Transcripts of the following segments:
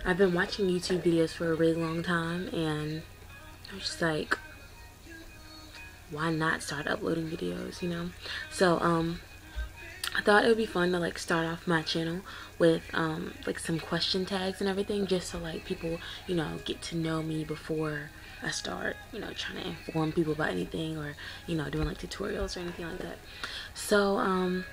I've been watching YouTube videos for a really long time, and I was just like, why not start uploading videos, you know? So, I thought it would be fun to like start off my channel with like some question tags and everything, just so like people, you know, get to know me before I start, you know, trying to inform people about anything, or, you know, doing like tutorials or anything like that. So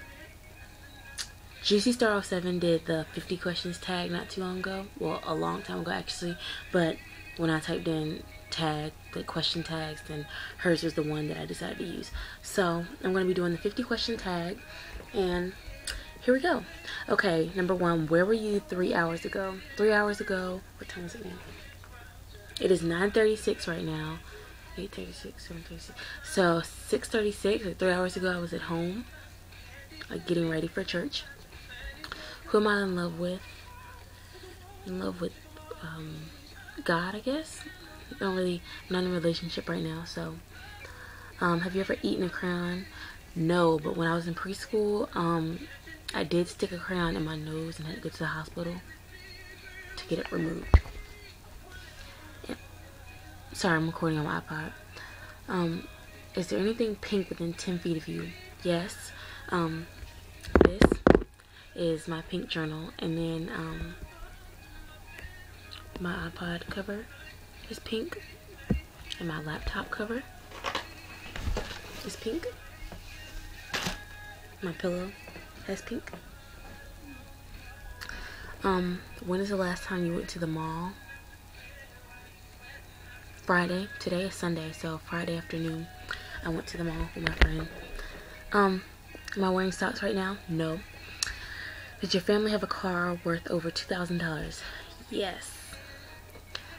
Juicy Star 07 did the 50 questions tag not too long ago. Well, a long time ago actually, but when I typed in tag, the question tags, then hers was the one that I decided to use. So I'm going to be doing the 50 question tag, and here we go. Okay, number one, where were you 3 hours ago? 3 hours ago, what time is it now? It is 9:36 right now. 8:36, 7:36. So 6:36, like 3 hours ago, I was at home, like getting ready for church. Who am I in love with? In love with God, I guess. I'm not in a relationship right now. So have you ever eaten a crayon? No, but when I was in preschool, I did stick a crayon in my nose and had to go to the hospital to get it removed. Yeah. Sorry, I'm recording on my iPod. Is there anything pink within 10 feet of you? Yes. This is my pink journal, and then my iPod cover is pink, and my laptop cover is pink. My pillow has pink. When is the last time you went to the mall? Friday. Today is Sunday, so Friday afternoon I went to the mall with my friend. Am I wearing socks right now? No. Did your family have a car worth over $2,000? Yes.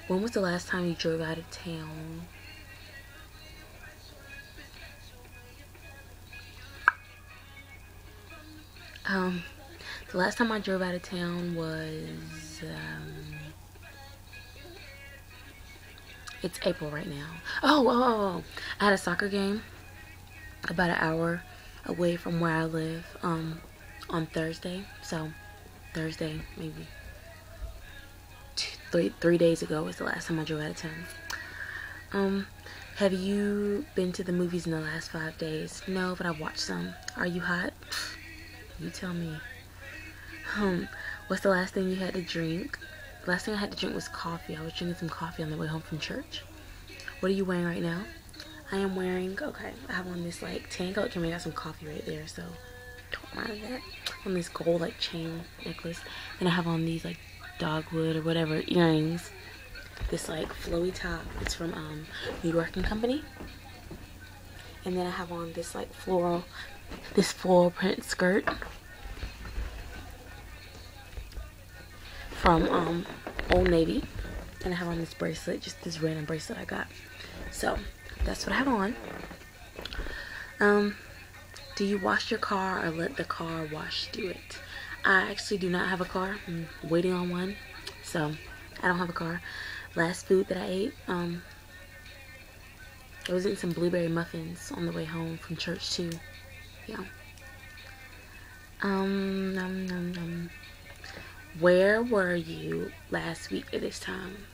When was the last time you drove out of town? The last time I drove out of town was, it's April right now. Oh, I had a soccer game about an hour away from where I live, on Thursday. So, Thursday, maybe 3 days ago was the last time I drove out of town. Have you been to the movies in the last 5 days? No, but I've watched some. Are you hot? You tell me. What's the last thing you had to drink? The last thing I had to drink was coffee. I was drinking some coffee on the way home from church. What are you wearing right now? I am wearing, okay, I have on this like tan color. I got some coffee right there, so don't mind that. On this gold like chain necklace. And I have on these like dogwood or whatever earrings. This like flowy top. It's from New York and Company. And then I have on this like floral print skirt from Old Navy. And I have on this bracelet, just this random bracelet I got. So that's what I have on. Do you wash your car or let the car wash do it? I actually do not have a car. I'm waiting on one, so I don't have a car. Last food that I ate, I was eating some blueberry muffins on the way home from church too. Yeah. Where were you last week at this time?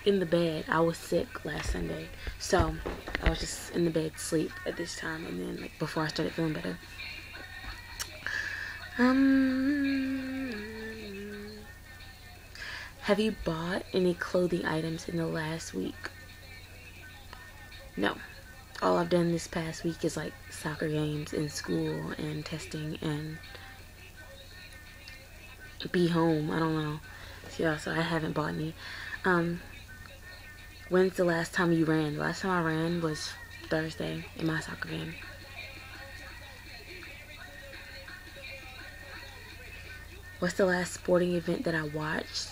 In the bed. I was sick last Sunday, so I was just in the bed sleep at this time, and then like before I started feeling better. Have you bought any clothing items in the last week? No. All I've done this past week is like soccer games and school and testing and be home. I don't know. Yeah, so I haven't bought any. When's the last time you ran? The last time I ran was Thursday in my soccer game. What's the last sporting event that I watched?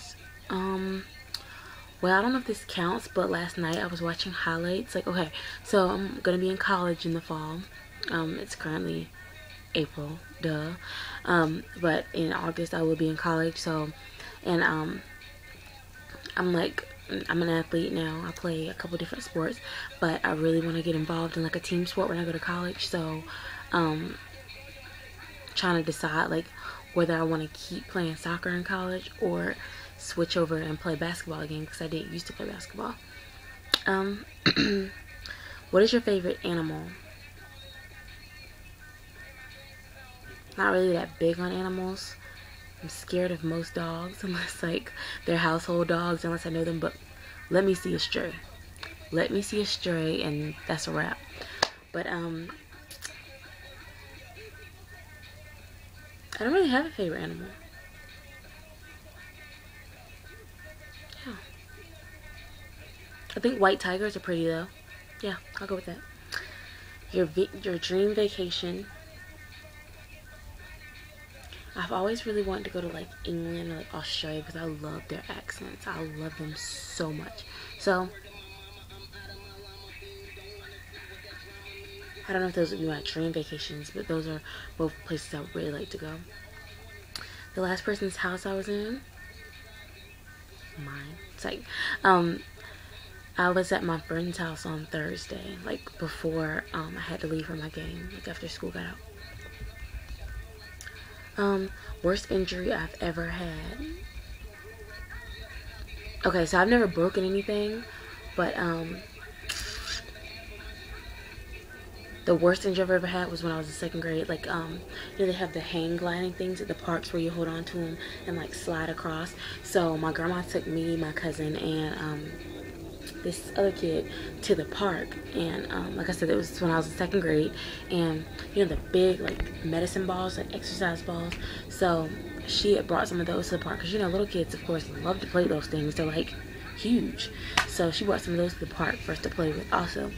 Well, I don't know if this counts, but last night I was watching highlights. Like, okay, so I'm gonna be in college in the fall. It's currently April, duh. But in August I will be in college. So, and I'm an athlete now. I play a couple different sports, but I really want to get involved in like a team sport when I go to college. So, trying to decide like whether I want to keep playing soccer in college or switch over and play basketball again because I didn't used to play basketball. What is your favorite animal? Not really that big on animals. I'm scared of most dogs unless like they're household dogs, unless I know them, but let me see a stray. Let me see a stray and that's a wrap. But I don't really have a favorite animal. Yeah. I think white tigers are pretty though. Yeah, I'll go with that. Your dream vacation. I've always really wanted to go to like England or like Australia because I love their accents. I love them so much. So I don't know if those would be my dream vacations, but those are both places I would really like to go. The last person's house I was in, mine. It's like, I was at my friend's house on Thursday, like before I had to leave for my game, like after school got out. Worst injury I've ever had. Okay, so I've never broken anything, but the worst injury I've ever had was when I was in 2nd grade. Like, you know, they have the hang gliding things at the parks where you hold on to them and like slide across. So my grandma took me, my cousin, and this other kid to the park, and like I said, it was when I was in 2nd grade, and you know the big like medicine balls, like exercise balls. So she had brought some of those to the park because, you know, little kids of course love to play those things. They're like huge. So she brought some of those to the park for us to play with also.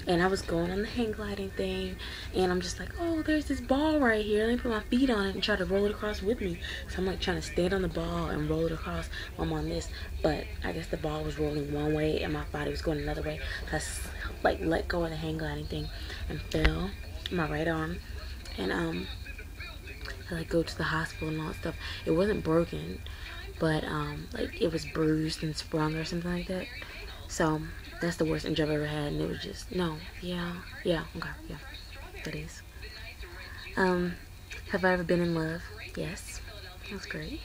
And I was going on the hang gliding thing, and I'm just like, oh, there's this ball right here. Let me put my feet on it and try to roll it across with me. So I'm like trying to stand on the ball and roll it across while I'm on this. But I guess the ball was rolling one way and my body was going another way. I like let go of the hang gliding thing and fell on my right arm. And I like go to the hospital and all that stuff. It wasn't broken, but like it was bruised and sprung or something like that. So that's the worst injury I've ever had, and it was just, no, okay, yeah, that is. Have I ever been in love? Yes, that's great.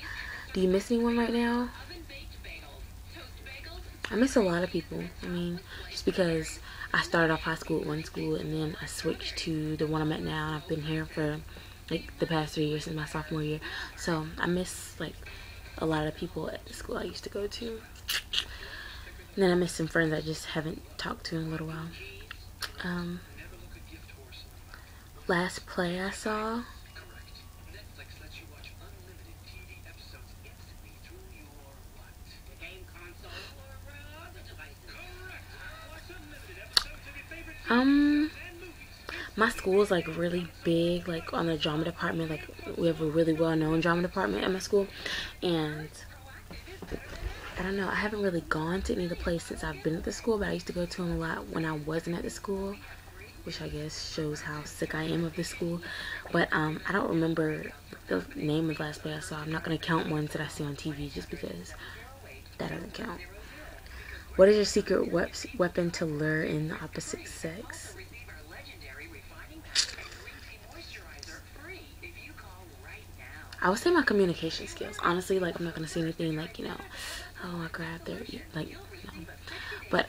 Do you miss anyone right now? I miss a lot of people. I mean, just because I started off high school at one school, and then I switched to the one I'm at now, and I've been here for like the past 3 years since my sophomore year. So I miss like a lot of people at the school I used to go to. And then I miss some friends I just haven't talked to in a little while. Last play I saw. My school is like really big, like on the drama department. Like we have a really well-known drama department at my school, and I don't know, I haven't really gone to any of the plays since I've been at the school, but I used to go to them a lot when I wasn't at the school, which I guess shows how sick I am of this school. But I don't remember the name of the last play I saw. I'm not going to count ones that I see on TV just because that doesn't count. What is your secret weapon to lure in the opposite sex? I would say my communication skills. Honestly, like I'm not going to say anything like, you know, oh, I grabbed their, like, no. But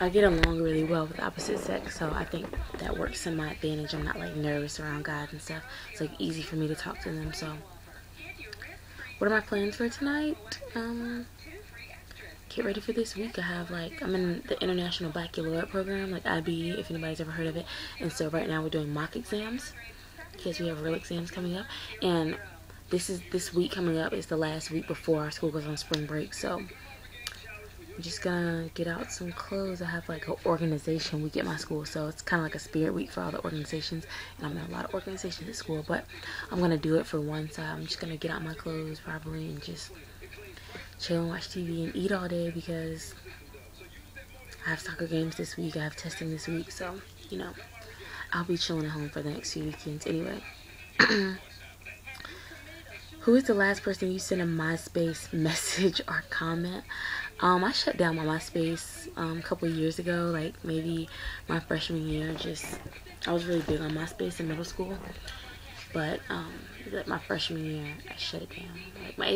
I get along really well with the opposite sex, so I think that works in my advantage. I'm not like nervous around guys and stuff. It's like easy for me to talk to them. So what are my plans for tonight? Get ready for this week. I have like, I'm in the International Baccalaureate program, like IB, if anybody's ever heard of it. And so right now we're doing mock exams because we have real exams coming up, and this week coming up is the last week before our school goes on spring break. So I'm just gonna get out some clothes. I have like an organization week at my school, so it's kind of like a spirit week for all the organizations, and I'm in a lot of organizations at school, but I'm gonna do it for one. So I'm just gonna get out my clothes probably and just chill and watch TV and eat all day because I have soccer games this week, I have testing this week, so you know, I'll be chilling at home for the next few weekends anyway. Who is the last person you sent a MySpace message or comment? I shut down my MySpace a couple years ago, like maybe my freshman year. I was really big on MySpace in middle school, but my freshman year I shut it down. Like my